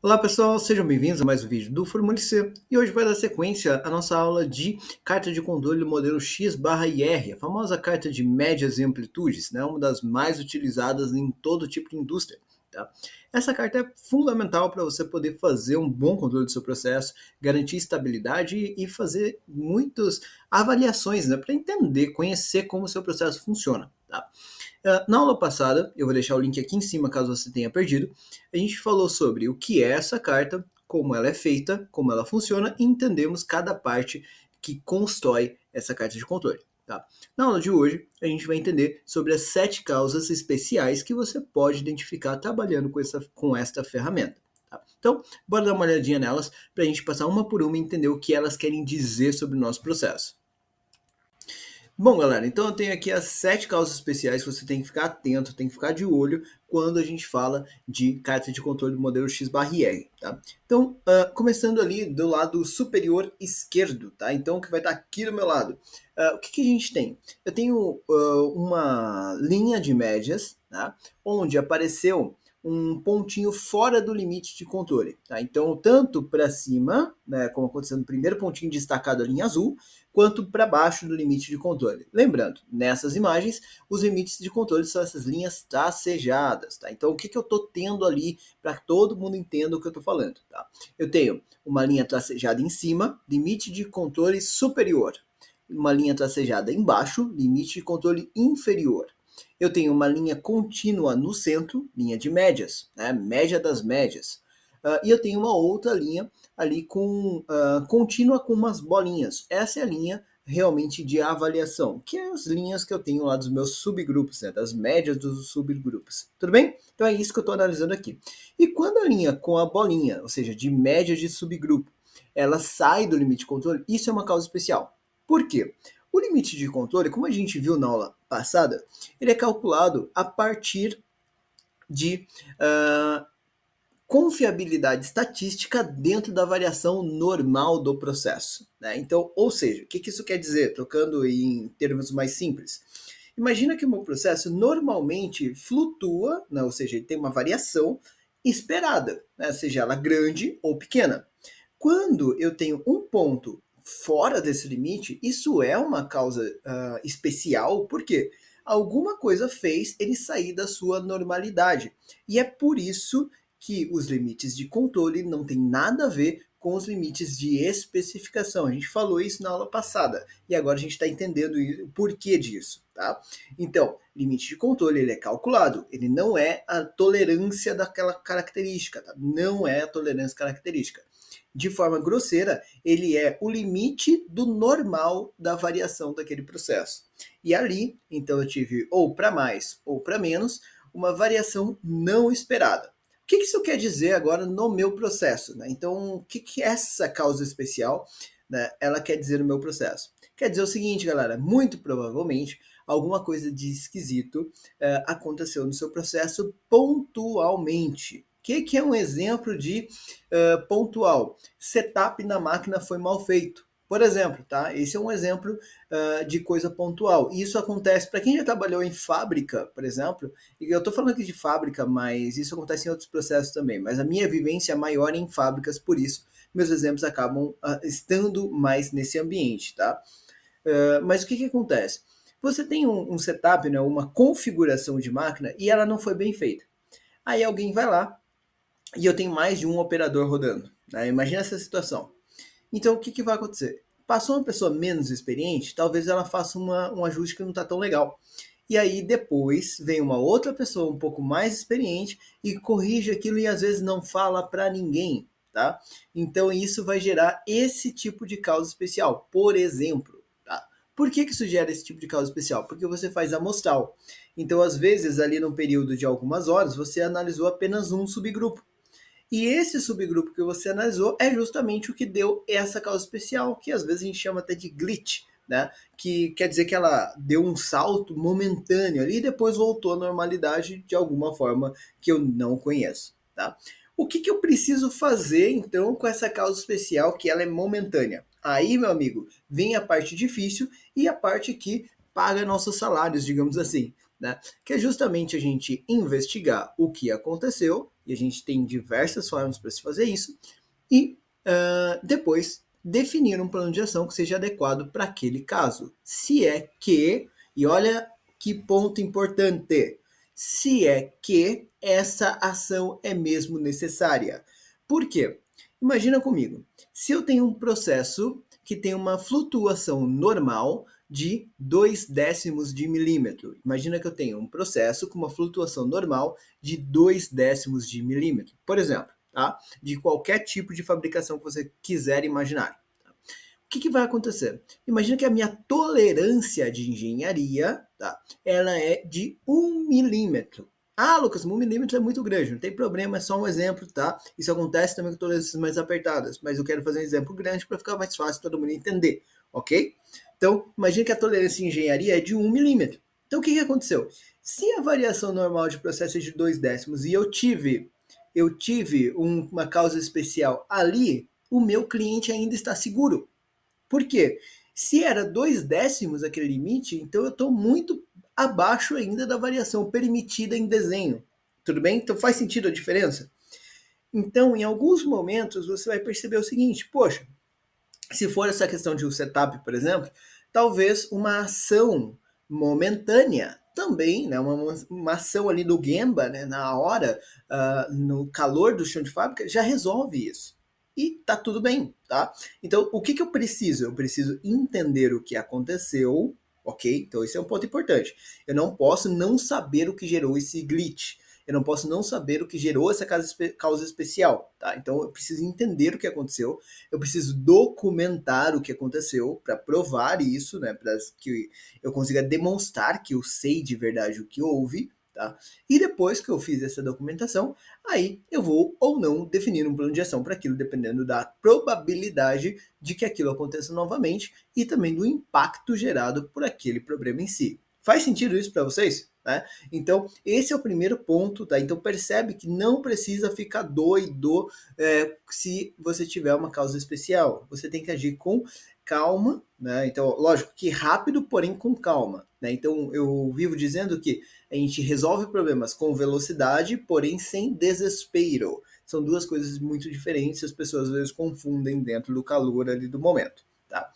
Olá pessoal, sejam bem-vindos a mais um vídeo do Formule C e hoje vai dar sequência à nossa aula de carta de controle do modelo X/IR, a famosa carta de médias e amplitudes, né? Uma das mais utilizadas em todo tipo de indústria. Tá? Essa carta é fundamental para você poder fazer um bom controle do seu processo, garantir estabilidade e fazer muitas avaliações, né? Para entender, conhecer como o seu processo funciona. Tá? Na aula passada, eu vou deixar o link aqui em cima caso você tenha perdido, a gente falou sobre o que é essa carta, como ela é feita, como ela funciona e entendemos cada parte que constrói essa carta de controle. Tá? Na aula de hoje, a gente vai entender sobre as 7 causas especiais que você pode identificar trabalhando com esta ferramenta. Tá? Então, bora dar uma olhadinha nelas para a gente passar uma por uma e entender o que elas querem dizer sobre o nosso processo. Bom, galera, então eu tenho aqui as 7 causas especiais que você tem que ficar atento, tem que ficar de olho quando a gente fala de carta de controle do modelo X/R, tá? Então, começando ali do lado superior esquerdo, tá? Então, que vai estar aqui do meu lado. O que a gente tem? Eu tenho uma linha de médias, tá? Onde apareceu um pontinho fora do limite de controle, tá? Então, tanto para cima, né, como aconteceu no primeiro pontinho destacado ali em azul, quanto para baixo do limite de controle. Lembrando, nessas imagens, os limites de controle são essas linhas tracejadas, tá? Então, o que eu estou tendo ali para que todo mundo entenda o que eu estou falando, tá? Eu tenho uma linha tracejada em cima, limite de controle superior. Uma linha tracejada embaixo, limite de controle inferior. Eu tenho uma linha contínua no centro, linha de médias, né? Média das médias. E eu tenho uma outra linha ali contínua com umas bolinhas. Essa é a linha realmente de avaliação, que é as linhas que eu tenho lá dos meus subgrupos, né, das médias dos subgrupos. Tudo bem? Então é isso que eu estou analisando aqui. E quando a linha com a bolinha, ou seja, de média de subgrupo, ela sai do limite de controle, isso é uma causa especial. Por quê? O limite de controle, como a gente viu na aula passada, ele é calculado a partir de confiabilidade estatística dentro da variação normal do processo. Né? Então, ou seja, o que isso quer dizer? Trocando em termos mais simples. Imagina que o meu processo normalmente flutua, né? Ou seja, ele tem uma variação esperada, né? Seja ela grande ou pequena. Quando eu tenho um ponto fora desse limite, isso é uma causa especial, porque alguma coisa fez ele sair da sua normalidade. E é por isso que os limites de controle não têm nada a ver com os limites de especificação. A gente falou isso na aula passada e agora a gente está entendendo o porquê disso, tá? Então, limite de controle ele é calculado, ele não é a tolerância daquela característica, tá? Não é a tolerância característica. De forma grosseira, ele é o limite do normal da variação daquele processo. E ali, então eu tive ou para mais ou para menos, uma variação não esperada. O que isso quer dizer agora no meu processo? Né? Então, o que essa causa especial, né, ela quer dizer no meu processo? Quer dizer o seguinte, galera, muito provavelmente alguma coisa de esquisito aconteceu no seu processo pontualmente. O que é um exemplo de pontual? Setup na máquina foi mal feito. Por exemplo, tá? Esse é um exemplo de coisa pontual. E isso acontece para quem já trabalhou em fábrica, por exemplo. E eu estou falando aqui de fábrica, mas isso acontece em outros processos também. Mas a minha vivência é maior em fábricas, por isso meus exemplos acabam estando mais nesse ambiente, tá? Mas o que acontece? Você tem um setup, né, uma configuração de máquina e ela não foi bem feita. Aí alguém vai lá e eu tenho mais de um operador rodando. Né? Imagina essa situação. Então, o que vai acontecer? Passou uma pessoa menos experiente, talvez ela faça um ajuste que não está tão legal. E aí, depois, vem uma outra pessoa um pouco mais experiente e corrige aquilo e às vezes não fala para ninguém. Tá? Então, isso vai gerar esse tipo de causa especial. Por exemplo, tá? Por que isso gera esse tipo de causa especial? Porque você faz amostral. Então, às vezes, ali num período de algumas horas, você analisou apenas um subgrupo. E esse subgrupo que você analisou é justamente o que deu essa causa especial, que às vezes a gente chama até de glitch, né? Que quer dizer que ela deu um salto momentâneo ali e depois voltou à normalidade de alguma forma que eu não conheço, tá? O que eu preciso fazer então com essa causa especial que ela é momentânea? Aí, meu amigo, vem a parte difícil e a parte que paga nossos salários, digamos assim, né? Que é justamente a gente investigar o que aconteceu e a gente tem diversas formas para se fazer isso, e depois definir um plano de ação que seja adequado para aquele caso. Se é que, e olha que ponto importante, se é que essa ação é mesmo necessária. Por quê? Imagina comigo, se eu tenho um processo que tem uma flutuação normal de 2 décimos de milímetro. Imagina que eu tenho um processo com uma flutuação normal de 2 décimos de milímetro, por exemplo, tá? De qualquer tipo de fabricação que você quiser imaginar. O que vai acontecer? Imagina que a minha tolerância de engenharia, tá? Ela é de 1 milímetro. Ah, Lucas, 1 milímetro é muito grande, não tem problema, é só um exemplo, tá? Isso acontece também com tolerâncias mais apertadas, mas eu quero fazer um exemplo grande para ficar mais fácil todo mundo entender, ok? Então, imagine que a tolerância em engenharia é de 1 milímetro. Então, o que aconteceu? Se a variação normal de processo é de 2 décimos e eu tive uma causa especial ali, o meu cliente ainda está seguro. Por quê? Se era 2 décimos aquele limite, então eu estou muito abaixo ainda da variação permitida em desenho. Tudo bem? Então faz sentido a diferença? Então, em alguns momentos, você vai perceber o seguinte: poxa, se for essa questão de um setup, por exemplo, talvez uma ação momentânea também, né, uma ação ali do Gemba, né, na hora, no calor do chão de fábrica, já resolve isso. E tá tudo bem, tá? Então, o que eu preciso? Eu preciso entender o que aconteceu, ok? Então, esse é um ponto importante. Eu não posso não saber o que gerou esse glitch. Eu não posso não saber o que gerou essa causa especial, tá? Então, eu preciso entender o que aconteceu, eu preciso documentar o que aconteceu para provar isso, né? Para que eu consiga demonstrar que eu sei de verdade o que houve, tá? E depois que eu fiz essa documentação, aí eu vou ou não definir um plano de ação para aquilo, dependendo da probabilidade de que aquilo aconteça novamente e também do impacto gerado por aquele problema em si. Faz sentido isso para vocês? Né? Então, esse é o primeiro ponto, tá? Então, percebe que não precisa ficar doido se você tiver uma causa especial. Você tem que agir com calma, né? Então, lógico que rápido, porém com calma, né? Então, eu vivo dizendo que a gente resolve problemas com velocidade, porém sem desespero. São duas coisas muito diferentes, as pessoas às vezes confundem dentro do calor ali do momento, tá?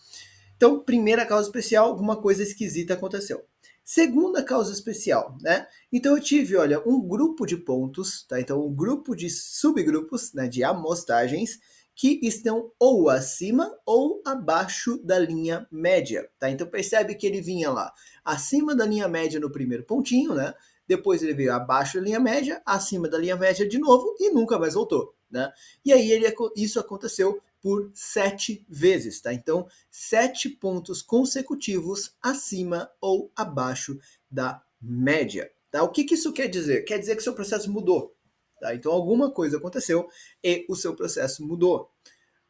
Então, primeira causa especial, alguma coisa esquisita aconteceu. Segunda causa especial, né? Então eu tive, olha, um grupo de pontos, tá? Então um grupo de subgrupos, né, de amostragens que estão ou acima ou abaixo da linha média, tá? Então percebe que ele vinha lá acima da linha média no primeiro pontinho, né? Depois ele veio abaixo da linha média, acima da linha média de novo e nunca mais voltou, né? E aí isso aconteceu por 7 vezes, tá? Então, 7 pontos consecutivos acima ou abaixo da média, tá? O que isso quer dizer? Quer dizer que seu processo mudou, tá? Então, alguma coisa aconteceu e o seu processo mudou.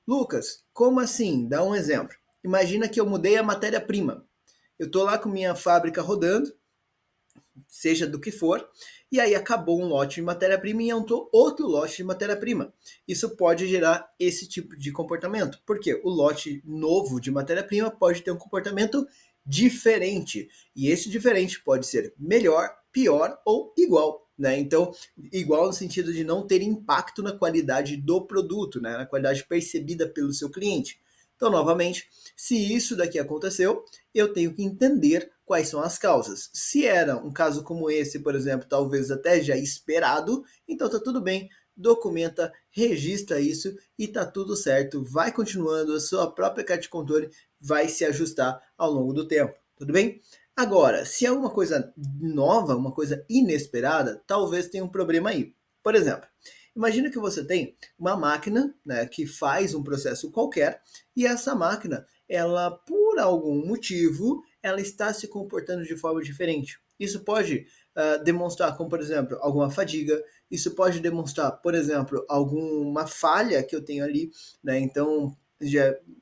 Lucas, como assim? Dá um exemplo. Imagina que eu mudei a matéria-prima. Eu estou lá com minha fábrica rodando, seja do que for, e aí acabou um lote de matéria-prima e entrou outro lote de matéria-prima. Isso pode gerar esse tipo de comportamento, porque o lote novo de matéria-prima pode ter um comportamento diferente, e esse diferente pode ser melhor, pior ou igual, né? Então, igual no sentido de não ter impacto na qualidade do produto, né? Na qualidade percebida pelo seu cliente. Então, novamente, se isso daqui aconteceu, eu tenho que entender quais são as causas. Se era um caso como esse, por exemplo, talvez até já esperado, então tá tudo bem, documenta, registra isso e tá tudo certo. Vai continuando, a sua própria carta de controle vai se ajustar ao longo do tempo, tudo bem? Agora, se é uma coisa nova, uma coisa inesperada, talvez tenha um problema aí. Por exemplo, imagina que você tem uma máquina, né, que faz um processo qualquer e essa máquina, ela por algum motivo, ela está se comportando de forma diferente. Isso pode demonstrar, como por exemplo, alguma fadiga. Isso pode demonstrar, por exemplo, alguma falha que eu tenho ali, né? Então,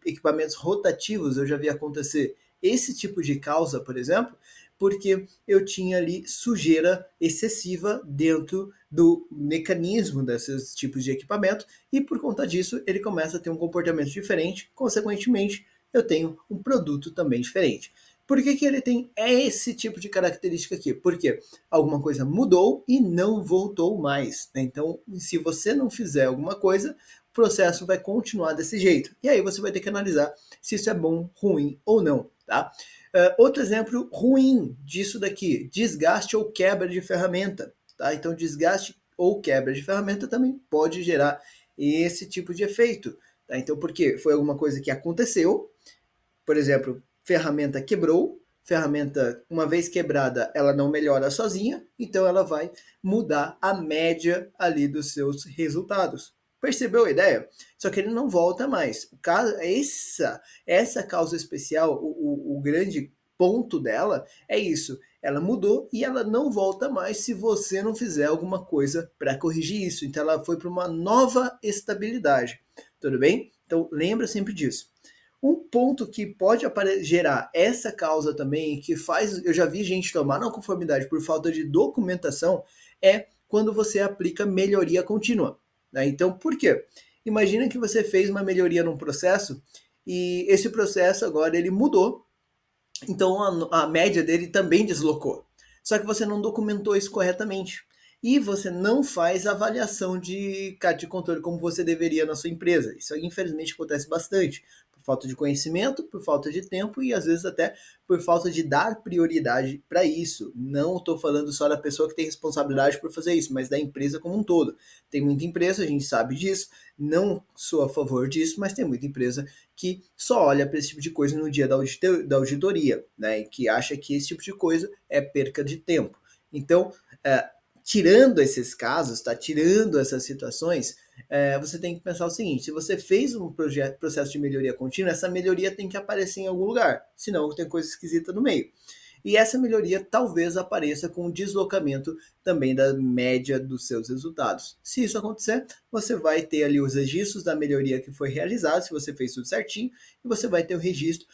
equipamentos rotativos eu já vi acontecer esse tipo de causa, por exemplo, porque eu tinha ali sujeira excessiva dentro do mecanismo desses tipos de equipamento e por conta disso ele começa a ter um comportamento diferente, consequentemente eu tenho um produto também diferente. Por que que ele tem esse tipo de característica aqui? Porque alguma coisa mudou e não voltou mais, né? Então, se você não fizer alguma coisa, o processo vai continuar desse jeito. E aí você vai ter que analisar se isso é bom, ruim ou não, tá? Outro exemplo ruim disso daqui, desgaste ou quebra de ferramenta, tá? Então, desgaste ou quebra de ferramenta também pode gerar esse tipo de efeito, tá? Então, por quê? Foi alguma coisa que aconteceu, por exemplo, ferramenta quebrou, ferramenta, uma vez quebrada, ela não melhora sozinha, então ela vai mudar a média ali dos seus resultados. Percebeu a ideia? Só que ele não volta mais. O caso, essa causa especial, o grande ponto dela é isso. Ela mudou e ela não volta mais se você não fizer alguma coisa para corrigir isso. Então ela foi para uma nova estabilidade. Tudo bem? Então lembra sempre disso. Um ponto que pode gerar essa causa também, que faz, eu já vi gente tomar não conformidade por falta de documentação, é quando você aplica melhoria contínua, né? Então, por quê? Imagina que você fez uma melhoria num processo e esse processo agora ele mudou, então a média dele também deslocou. Só que você não documentou isso corretamente. E você não faz avaliação de controle como você deveria na sua empresa. Isso infelizmente acontece bastante. Por falta de conhecimento, por falta de tempo e às vezes até por falta de dar prioridade para isso. Não estou falando só da pessoa que tem responsabilidade por fazer isso, mas da empresa como um todo. Tem muita empresa, a gente sabe disso, não sou a favor disso, mas tem muita empresa que só olha para esse tipo de coisa no dia da auditoria, né? E que acha que esse tipo de coisa é perca de tempo. Então, tirando esses casos, tá? Tirando essas situações, você tem que pensar o seguinte: se você fez um processo de melhoria contínua, essa melhoria tem que aparecer em algum lugar, senão tem coisa esquisita no meio. E essa melhoria talvez apareça com o deslocamento também da média dos seus resultados. Se isso acontecer, você vai ter ali os registros da melhoria que foi realizada, se você fez tudo certinho, e você vai ter o registro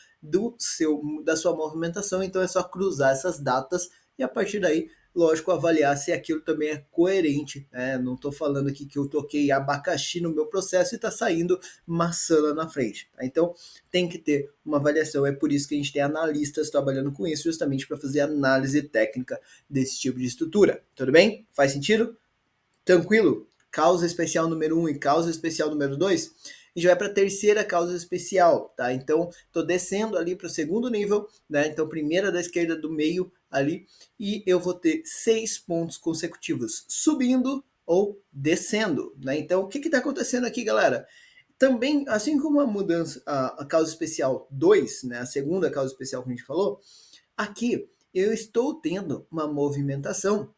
da sua movimentação. Então é só cruzar essas datas e a partir daí, lógico, avaliar se aquilo também é coerente, né? Não estou falando aqui que eu toquei abacaxi no meu processo e está saindo maçã lá na frente, tá? Então tem que ter uma avaliação. É por isso que a gente tem analistas trabalhando com isso, justamente para fazer análise técnica desse tipo de estrutura. Tudo bem? Faz sentido? Tranquilo? Causa especial número 1 e causa especial número 2? A gente vai para a terceira causa especial, tá? Então, estou descendo ali para o segundo nível, né? Então, primeira da esquerda do meio ali, e eu vou ter 6 pontos consecutivos subindo ou descendo, né? Então, o que está acontecendo aqui, galera? Também, assim como a mudança, a causa especial 2, né, a segunda causa especial que a gente falou, aqui eu estou tendo uma movimentação,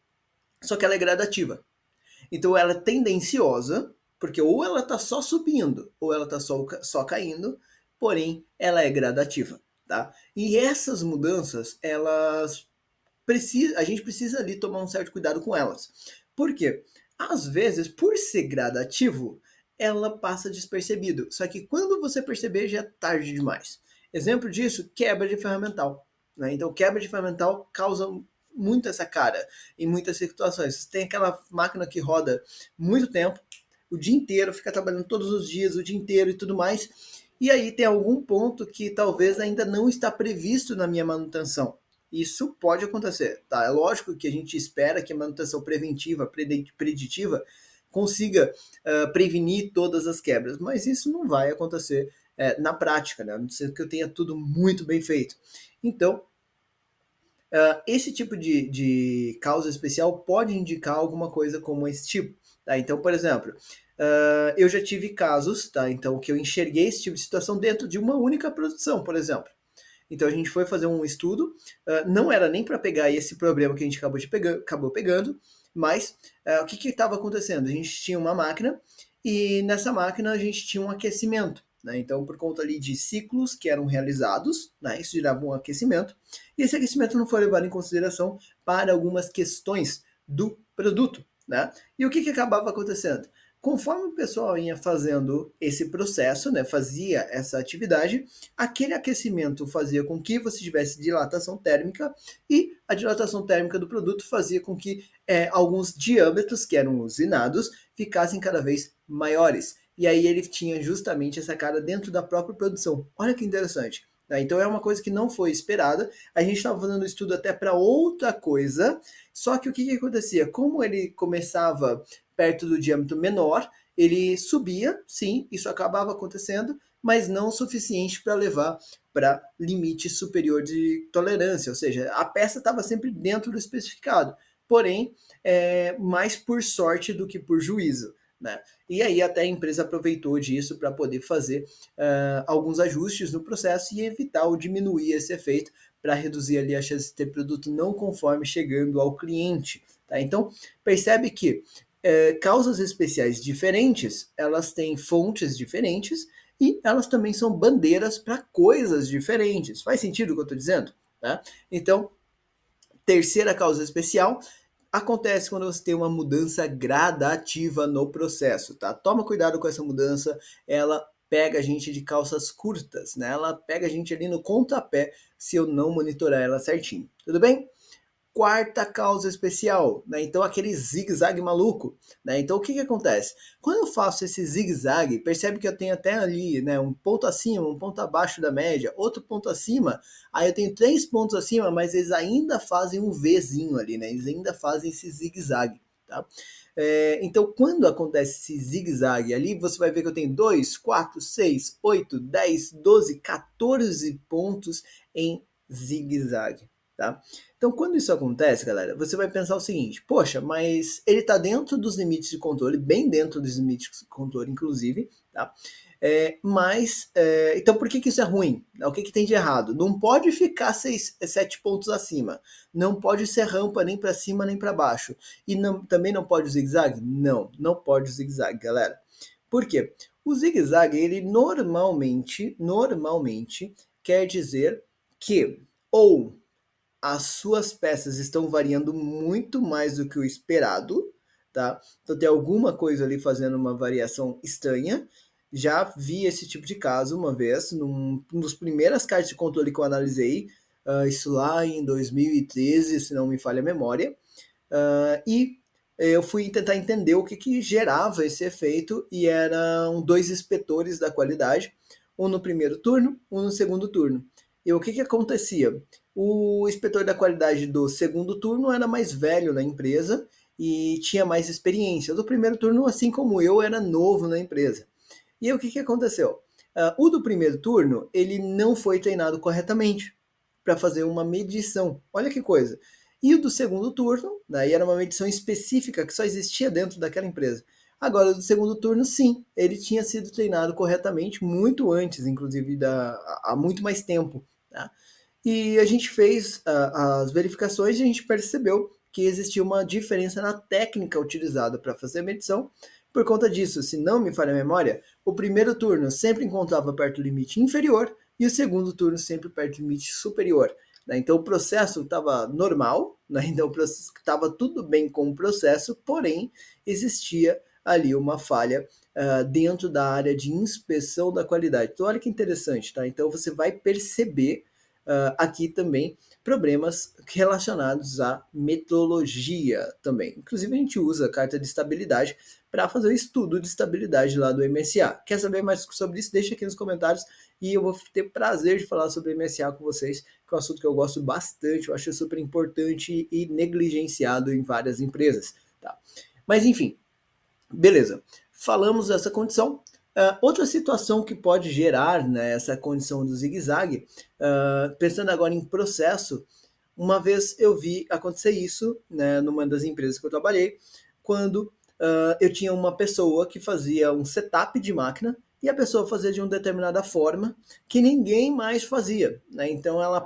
só que ela é gradativa. Então ela é tendenciosa, porque ou ela está só subindo, ou ela está só caindo, porém ela é gradativa, tá? E essas mudanças, a gente precisa ali tomar um certo cuidado com elas. Por quê? Às vezes, por ser gradativo, ela passa despercebido. Só que quando você perceber, já é tarde demais. Exemplo disso, quebra de ferramental, né? Então, quebra de ferramental causa muito essa cara em muitas situações. Você tem aquela máquina que roda muito tempo, o dia inteiro, fica trabalhando todos os dias, o dia inteiro e tudo mais. E aí tem algum ponto que talvez ainda não está previsto na minha manutenção. Isso pode acontecer, tá? É lógico que a gente espera que a manutenção preventiva, preditiva, consiga prevenir todas as quebras, mas isso não vai acontecer na prática, né? A não ser que eu tenha tudo muito bem feito. Então, esse tipo de causa especial pode indicar alguma coisa como esse tipo, tá? Então, por exemplo, eu já tive casos, tá? Então, que eu enxerguei esse tipo de situação dentro de uma única produção, por exemplo. Então a gente foi fazer um estudo, não era nem para pegar esse problema que a gente acabou pegando, mas o que estava acontecendo? A gente tinha uma máquina e nessa máquina a gente tinha um aquecimento, né? Então por conta ali de ciclos que eram realizados, né, isso gerava um aquecimento, e esse aquecimento não foi levado em consideração para algumas questões do produto, né? E o que acabava acontecendo? Conforme o pessoal ia fazendo esse processo, né, fazia essa atividade, aquele aquecimento fazia com que você tivesse dilatação térmica e a dilatação térmica do produto fazia com que alguns diâmetros que eram usinados ficassem cada vez maiores. E aí ele tinha justamente essa cara dentro da própria produção. Olha que interessante. Né? Então é uma coisa que não foi esperada. A gente estava fazendo estudo até para outra coisa, só que o que acontecia? Como ele começava perto do diâmetro menor, ele subia, sim, isso acabava acontecendo, mas não o suficiente para levar para limite superior de tolerância, ou seja, a peça estava sempre dentro do especificado, porém, mais por sorte do que por juízo. Né? E aí até a empresa aproveitou disso para poder fazer alguns ajustes no processo e evitar ou diminuir esse efeito para reduzir ali a chance de ter produto não conforme chegando ao cliente. Tá? Então, percebe que causas especiais diferentes, elas têm fontes diferentes e elas também são bandeiras para coisas diferentes. Faz sentido o que eu estou dizendo? Tá? Então, terceira causa especial acontece quando você tem uma mudança gradativa no processo, tá? Toma cuidado com essa mudança, ela pega a gente de calças curtas, né? Ela pega a gente ali no contrapé se eu não monitorar ela certinho. Tudo bem? Quarta causa especial, né? Então aquele zigue-zague maluco, né? Então o que acontece? Quando eu faço esse zigue-zague, percebe que eu tenho até ali, né, um ponto acima, um ponto abaixo da média, outro ponto acima, aí eu tenho 3 pontos acima, mas eles ainda fazem um Vzinho ali, né? Eles ainda fazem esse zigue-zague, tá? Então, quando acontece esse zigue-zague ali, você vai ver que eu tenho 2, 4, 6, 8, 10, 12, 14 pontos em zigue-zague, tá? Então, quando isso acontece, galera, você vai pensar o seguinte: poxa, mas ele está dentro dos limites de controle, bem dentro dos limites de controle, inclusive, tá? Então por que isso é ruim? O que tem de errado? Não pode ficar 7 pontos acima. Não pode ser rampa nem para cima nem para baixo. E também não pode o zigue-zague? Não, não pode o zigue-zague, galera. Por quê? O zigue-zague, ele normalmente quer dizer que ou as suas peças estão variando muito mais do que o esperado, tá? Então tem alguma coisa ali fazendo uma variação estranha. Já vi esse tipo de caso uma vez, um dos primeiras cartas de controle que eu analisei, isso lá em 2013, se não me falha a memória, e eu fui tentar entender o que gerava esse efeito, e eram 2 inspetores da qualidade, um no primeiro turno, um no segundo turno. E o que acontecia? O inspetor da qualidade do segundo turno era mais velho na empresa e tinha mais experiência. O do primeiro turno, assim como eu, era novo na empresa. E aí, o que aconteceu? O do primeiro turno, ele não foi treinado corretamente para fazer uma medição. Olha que coisa. E o do segundo turno, daí era uma medição específica que só existia dentro daquela empresa. Agora, o do segundo turno, sim, ele tinha sido treinado corretamente muito antes, inclusive há muito mais tempo. Tá? E a gente fez as verificações e a gente percebeu que existia uma diferença na técnica utilizada para fazer a medição. Por conta disso, se não me falha a memória, o primeiro turno sempre encontrava perto do limite inferior e o segundo turno sempre perto do limite superior. Né? Então o processo estava normal, né? Então estava tudo bem com o processo, porém existia ali uma falha dentro da área de inspeção da qualidade. Então olha que interessante, tá? Então você vai perceber aqui também problemas relacionados à metodologia também. Inclusive a gente usa a carta de estabilidade para fazer o estudo de estabilidade lá do MSA. Quer saber mais sobre isso? Deixa aqui nos comentários e eu vou ter prazer de falar sobre MSA com vocês, que é um assunto que eu gosto bastante, eu acho super importante e negligenciado em várias empresas. Tá? Mas enfim, beleza. Falamos dessa condição. Outra situação que pode gerar, né, essa condição do zigue-zague, pensando agora em processo, uma vez eu vi acontecer isso, né, numa das empresas que eu trabalhei, quando eu tinha uma pessoa que fazia um setup de máquina e a pessoa fazia de uma determinada forma que ninguém mais fazia. Né? Então ela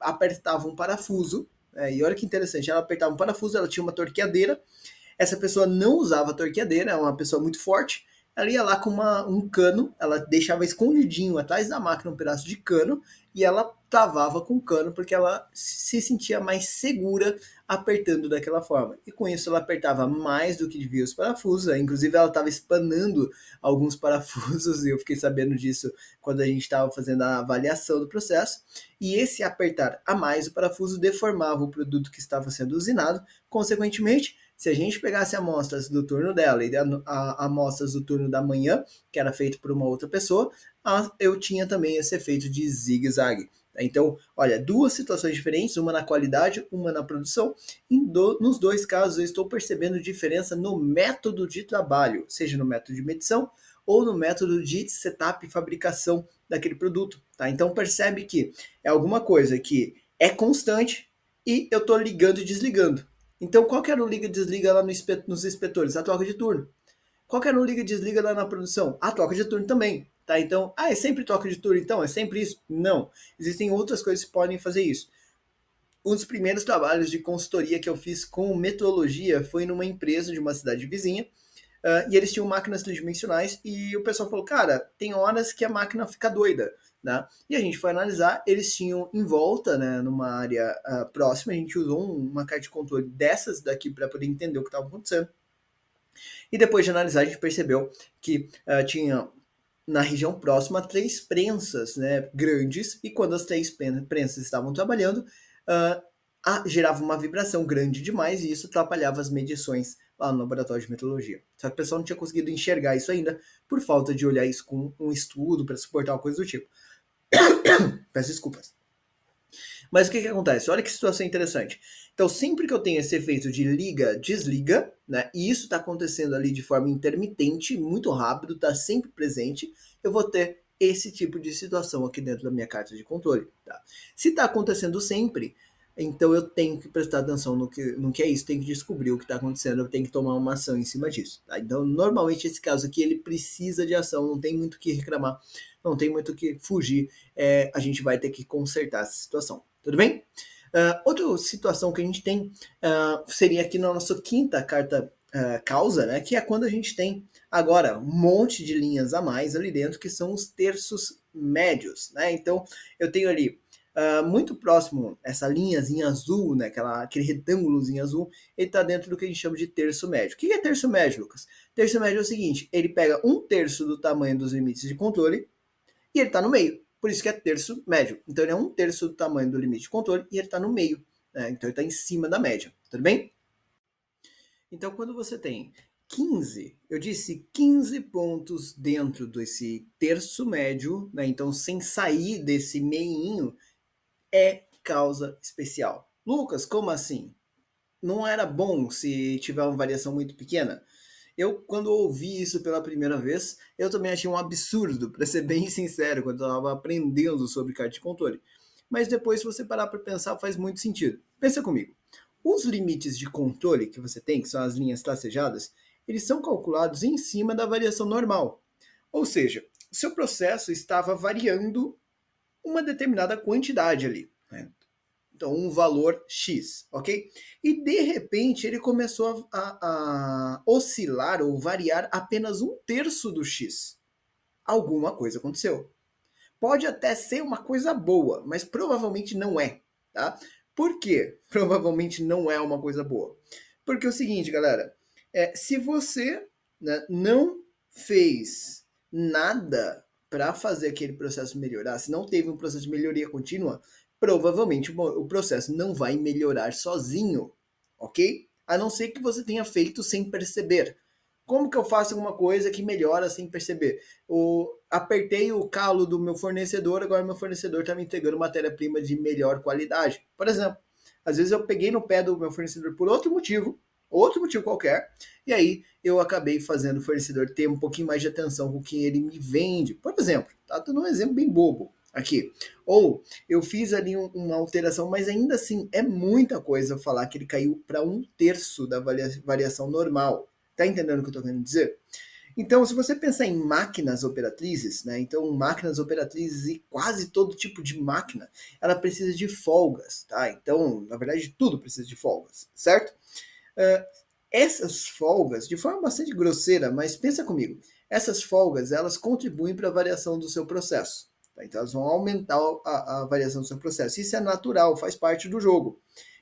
apertava um parafuso, e olha que interessante, ela apertava um parafuso, ela tinha uma torqueadeira. Essa pessoa não usava torqueadeira, é uma pessoa muito forte. Ela ia lá com um cano, ela deixava escondidinho atrás da máquina um pedaço de cano e ela travava com o cano porque ela se sentia mais segura apertando daquela forma. E com isso ela apertava mais do que devia os parafusos, inclusive ela estava espanando alguns parafusos e eu fiquei sabendo disso quando a gente estava fazendo a avaliação do processo. E esse apertar a mais o parafuso deformava o produto que estava sendo usinado, consequentemente Se a gente pegasse amostras do turno dela e amostras do turno da manhã, que era feito por uma outra pessoa, eu tinha também esse efeito de zigue-zague. Então, olha, duas situações diferentes, uma na qualidade, uma na produção. Nos dois casos, eu estou percebendo diferença no método de trabalho, seja no método de medição ou no método de setup e fabricação daquele produto. Tá? Então, percebe que é alguma coisa que é constante e eu estou ligando e desligando. Então, qual que era o liga e desliga lá nos inspetores? A troca de turno. Qual que era o liga e desliga lá na produção? A troca de turno também. Tá? Então, é sempre troca de turno, então? É sempre isso? Não. Existem outras coisas que podem fazer isso. Um dos primeiros trabalhos de consultoria que eu fiz com metrologia foi numa empresa de uma cidade vizinha, e eles tinham máquinas tridimensionais e o pessoal falou, cara, tem horas que a máquina fica doida, né? E a gente foi analisar, eles tinham em volta, né, numa área próxima, a gente usou uma carta de controle dessas daqui para poder entender o que estava acontecendo. E depois de analisar, a gente percebeu que tinha na região próxima 3 prensas, né, grandes, e quando as 3 prensas estavam trabalhando, gerava uma vibração grande demais e isso atrapalhava as medições lá no laboratório de metrologia. Só que o pessoal não tinha conseguido enxergar isso ainda por falta de olhar isso com um estudo para suportar uma coisa do tipo. Peço desculpas. Mas o que acontece? Olha que situação interessante. Então, sempre que eu tenho esse efeito de liga, desliga, né? E isso está acontecendo ali de forma intermitente, muito rápido, está sempre presente, eu vou ter esse tipo de situação aqui dentro da minha carta de controle. Tá? Se está acontecendo sempre, então eu tenho que prestar atenção no que é isso, tenho que descobrir o que está acontecendo, eu tenho que tomar uma ação em cima disso. Tá? Então, normalmente esse caso aqui ele precisa de ação, não tem muito o que reclamar, não tem muito o que fugir, a gente vai ter que consertar essa situação. Tudo bem? Outra situação que a gente tem seria aqui na nossa quinta carta causa, né, que é quando a gente tem agora um monte de linhas a mais ali dentro, que são os terços médios. Né? Então, eu tenho ali muito próximo, essa linhazinha azul, né, aquele retângulozinho azul, ele está dentro do que a gente chama de terço médio. O que é terço médio, Lucas? Terço médio é o seguinte, ele pega 1/3 do tamanho dos limites de controle e ele está no meio. Por isso que é terço médio. Então ele é 1/3 do tamanho do limite de controle e ele está no meio. Né? Então ele está em cima da média. Tudo bem? Então quando você tem 15, eu disse 15 pontos dentro desse terço médio, né? Então sem sair desse meinho, é causa especial. Lucas, como assim? Não era bom se tiver uma variação muito pequena? Eu, quando ouvi isso pela primeira vez, eu também achei um absurdo, para ser bem sincero, quando eu estava aprendendo sobre carta de controle. Mas depois, se você parar para pensar, faz muito sentido. Pensa comigo. Os limites de controle que você tem, que são as linhas tracejadas, eles são calculados em cima da variação normal. Ou seja, seu processo estava variando uma determinada quantidade ali. Né? Então, um valor X, ok? E de repente ele começou a oscilar ou variar apenas 1/3 do X. Alguma coisa aconteceu. Pode até ser uma coisa boa, mas provavelmente não é, tá? Por quê? Provavelmente não é uma coisa boa. Porque é o seguinte, galera, se você, né, não fez nada para fazer aquele processo melhorar, se não teve um processo de melhoria contínua, provavelmente o processo não vai melhorar sozinho, ok? A não ser que você tenha feito sem perceber. Como que eu faço alguma coisa que melhora sem perceber? Apertei o calo do meu fornecedor, agora meu fornecedor está me entregando matéria-prima de melhor qualidade. Por exemplo, às vezes eu peguei no pé do meu fornecedor por outro motivo qualquer, e aí eu acabei fazendo o fornecedor ter um pouquinho mais de atenção com o que ele me vende. Por exemplo, tá dando um exemplo bem bobo aqui. Ou eu fiz ali uma alteração, mas ainda assim é muita coisa falar que ele caiu para 1/3 da variação normal. Tá entendendo o que eu tô querendo dizer? Então, se você pensar em máquinas operatrizes, né? Então, máquinas operatrizes e quase todo tipo de máquina, ela precisa de folgas, tá? Então, na verdade, tudo precisa de folgas, certo? Essas folgas, de forma bastante grosseira, mas pensa comigo, essas folgas, elas contribuem para a variação do seu processo. Tá? Então, elas vão aumentar a variação do seu processo. Isso é natural, faz parte do jogo.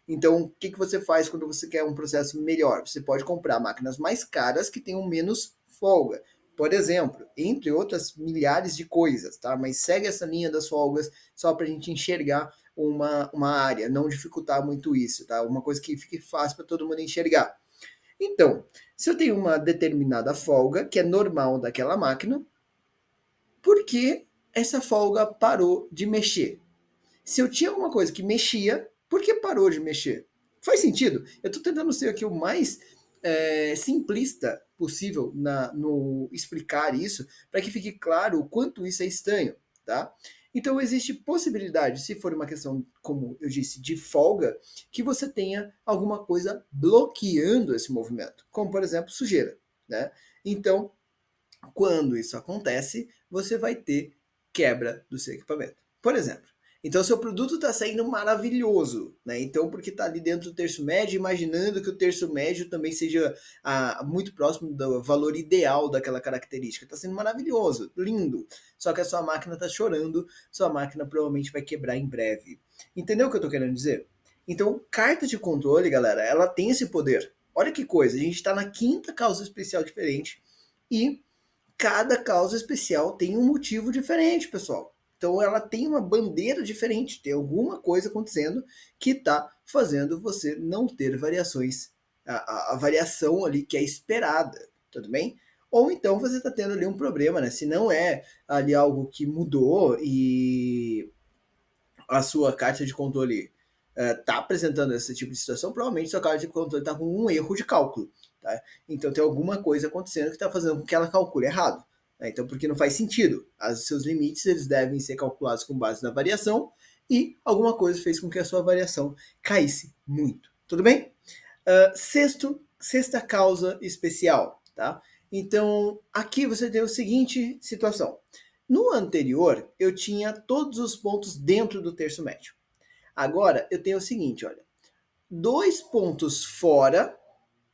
Então, o que você faz quando você quer um processo melhor? Você pode comprar máquinas mais caras que tenham menos folga. Por exemplo, entre outras milhares de coisas, tá? Mas segue essa linha das folgas só para a gente enxergar uma área, não dificultar muito isso, tá? Uma coisa que fique fácil para todo mundo enxergar. Então, se eu tenho uma determinada folga, que é normal daquela máquina, por que essa folga parou de mexer? Se eu tinha alguma coisa que mexia, por que parou de mexer? Faz sentido? Eu estou tentando ser aqui o mais simplista possível no explicar isso, para que fique claro o quanto isso é estranho, tá? Então existe possibilidade, se for uma questão, como eu disse, de folga, que você tenha alguma coisa bloqueando esse movimento, como por exemplo sujeira, né? Então, quando isso acontece, você vai ter quebra do seu equipamento. Por exemplo, então seu produto está saindo maravilhoso, né? Então, porque está ali dentro do terço médio, imaginando que o terço médio também seja muito próximo do valor ideal daquela característica. Está sendo maravilhoso, lindo. Só que a sua máquina está chorando, sua máquina provavelmente vai quebrar em breve. Entendeu o que eu estou querendo dizer? Então, carta de controle, galera, ela tem esse poder. Olha que coisa, a gente está na quinta causa especial diferente e cada causa especial tem um motivo diferente, pessoal. Então ela tem uma bandeira diferente, tem alguma coisa acontecendo que está fazendo você não ter variações, a variação ali que é esperada, tudo bem? Ou então você está tendo ali um problema, né? Se não é ali algo que mudou e a sua carta de controle está apresentando esse tipo de situação, provavelmente sua carta de controle está com um erro de cálculo. Tá? Então tem alguma coisa acontecendo que está fazendo com que ela calcule errado. Né? Então, porque não faz sentido. Os seus limites eles devem ser calculados com base na variação e alguma coisa fez com que a sua variação caísse muito. Tudo bem? Sexta causa especial. Tá? Então, aqui você tem a seguinte situação. No anterior, eu tinha todos os pontos dentro do terço médio. Agora, eu tenho o seguinte, olha. 2 pontos fora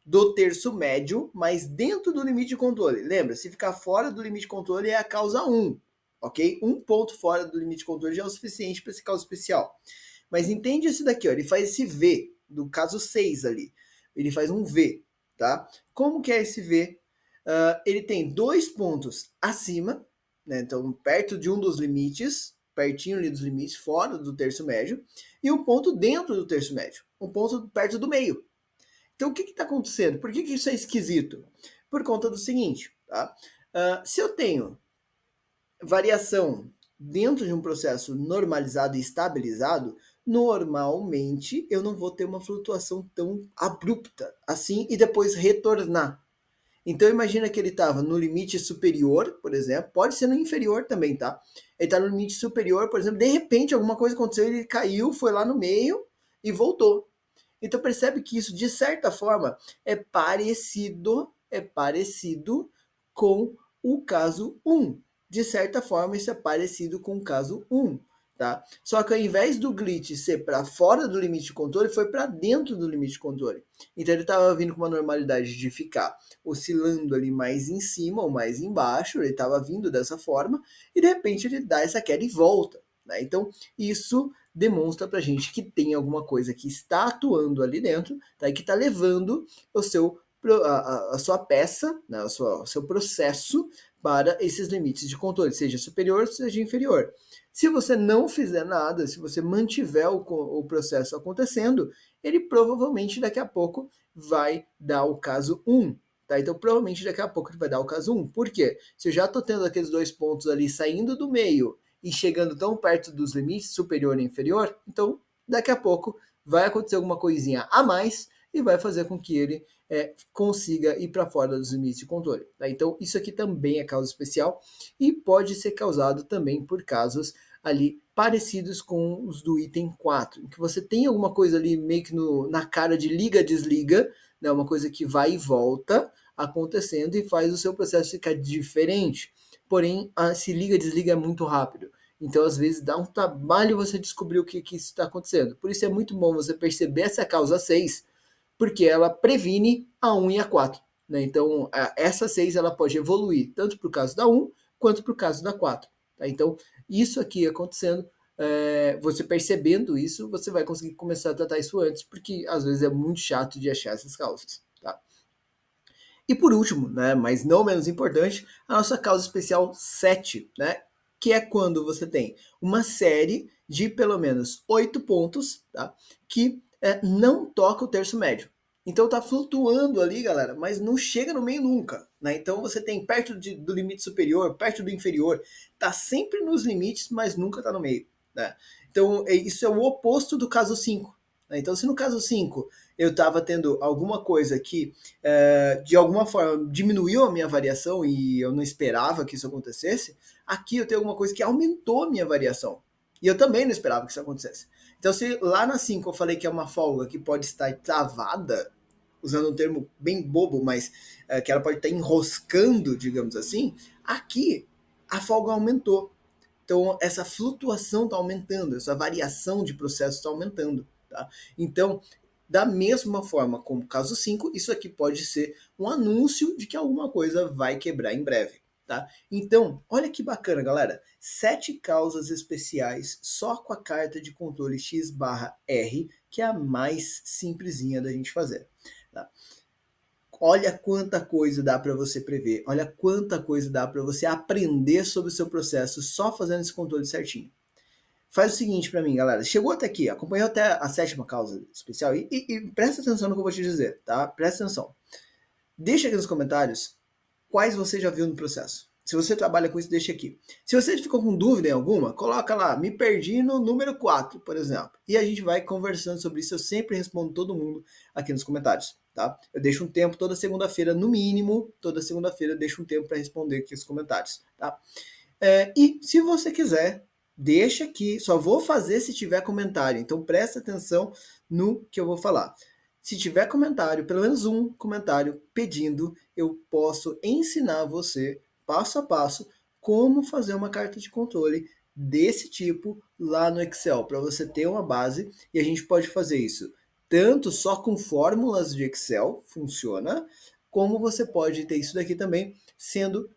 do terço médio, mas dentro do limite de controle. Lembra, se ficar fora do limite de controle é a causa 1, ok? Um ponto fora do limite de controle já é o suficiente para esse causa especial. Mas entende esse daqui, ó, ele faz esse V, do caso 6 ali. Ele faz um V, tá? Como que é esse V? Ele tem 2 pontos acima, né? Então perto de um dos limites, pertinho ali dos limites, fora do terço médio, e um ponto dentro do terço médio, um ponto perto do meio. Então o que está acontecendo? Por que isso é esquisito? Por conta do seguinte, tá? Se eu tenho variação dentro de um processo normalizado e estabilizado, normalmente eu não vou ter uma flutuação tão abrupta assim e depois retornar. Então imagina que ele estava no limite superior, por exemplo, pode ser no inferior também, tá? Ele está no limite superior, por exemplo, de repente alguma coisa aconteceu, ele caiu, foi lá no meio e voltou. Então percebe que isso, de certa forma, é parecido com o caso 1. De certa forma, isso é parecido com o caso 1. Tá? Só que ao invés do glitch ser para fora do limite de controle, foi para dentro do limite de controle. Então ele estava vindo com uma normalidade de ficar oscilando ali mais em cima ou mais embaixo, ele estava vindo dessa forma, e de repente ele dá essa queda e volta. Né? Então isso demonstra para a gente que tem alguma coisa que está atuando ali dentro, tá? E que está levando a sua peça, né? O seu processo para esses limites de controle, seja superior, seja inferior. Se você não fizer nada, se você mantiver o processo acontecendo, ele provavelmente daqui a pouco vai dar o caso 1. Tá? Então, provavelmente daqui a pouco ele vai dar o caso 1. Por quê? Se eu já estou tendo aqueles 2 pontos ali saindo do meio e chegando tão perto dos limites, superior e inferior, então daqui a pouco vai acontecer alguma coisinha a mais e vai fazer com que ele consiga ir para fora dos limites de controle. Tá? Então, isso aqui também é causa especial e pode ser causado também por casos ali parecidos com os do item 4, em que você tem alguma coisa ali meio que na cara de liga-desliga, né? Uma coisa que vai e volta acontecendo e faz o seu processo ficar diferente. Porém, se liga-desliga é muito rápido. Então, às vezes, dá um trabalho você descobrir o que está acontecendo. Por isso é muito bom você perceber essa causa 6, porque ela previne a 1 e a 4. Né? Então, essa 6 ela pode evoluir tanto para o caso da 1 quanto para o caso da 4. Tá? Então, isso aqui acontecendo, você percebendo isso, você vai conseguir começar a tratar isso antes, porque às vezes é muito chato de achar essas causas. Tá? E por último, né, mas não menos importante, a nossa causa especial 7, né, que é quando você tem uma série de pelo menos 8 pontos, tá, que não toca o terço médio. Então tá flutuando ali, galera, mas não chega no meio nunca, né? Então você tem perto do limite superior, perto do inferior, tá sempre nos limites, mas nunca tá no meio, né? Então isso é o oposto do caso 5. Né? Então se no caso 5 eu estava tendo alguma coisa que de alguma forma diminuiu a minha variação e eu não esperava que isso acontecesse, aqui eu tenho alguma coisa que aumentou a minha variação. E eu também não esperava que isso acontecesse. Então, se lá na 5 eu falei que é uma folga que pode estar travada, usando um termo bem bobo, mas que ela pode estar enroscando, digamos assim, aqui a folga aumentou. Então, essa flutuação está aumentando, essa variação de processo está aumentando. Tá? Então, da mesma forma como o caso 5, isso aqui pode ser um anúncio de que alguma coisa vai quebrar em breve. Tá? Então, olha que bacana, galera. 7 causas especiais só com a carta de controle X/R, que é a mais simplesinha da gente fazer. Tá? Olha quanta coisa dá para você prever, olha quanta coisa dá para você aprender sobre o seu processo só fazendo esse controle certinho. Faz o seguinte para mim, galera. Chegou até aqui, acompanhou até a 7ª causa especial e presta atenção no que eu vou te dizer, tá? Presta atenção. Deixa aqui nos comentários quais você já viu no processo. Se você trabalha com isso, deixa aqui. Se você ficou com dúvida em alguma, coloca lá, me perdi no número 4, por exemplo. E a gente vai conversando sobre isso. Eu sempre respondo todo mundo aqui nos comentários, tá? Eu deixo um tempo toda segunda-feira, no mínimo, toda segunda-feira eu deixo um tempo para responder aqui os comentários, tá? E se você quiser, deixa aqui. Só vou fazer se tiver comentário. Então presta atenção no que eu vou falar. Se tiver comentário, pelo menos um comentário pedindo, eu posso ensinar você, passo a passo, como fazer uma carta de controle desse tipo lá no Excel, para você ter uma base e a gente pode fazer isso tanto só com fórmulas de Excel, funciona, como você pode ter isso daqui também sendo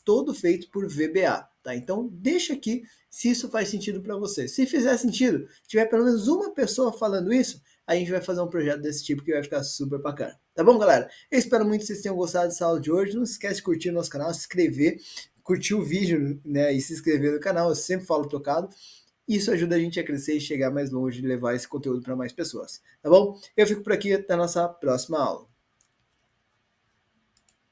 todo feito por VBA, tá? Então deixa aqui se isso faz sentido para você. Se fizer sentido, tiver pelo menos uma pessoa falando isso, a gente vai fazer um projeto desse tipo que vai ficar super bacana. Tá bom, galera? Eu espero muito que vocês tenham gostado dessa aula de hoje. Não se esquece de curtir o nosso canal, se inscrever, curtir o vídeo, né, e se inscrever no canal. Eu sempre falo tocado. Isso ajuda a gente a crescer e chegar mais longe e levar esse conteúdo para mais pessoas. Tá bom? Eu fico por aqui. Até a nossa próxima aula.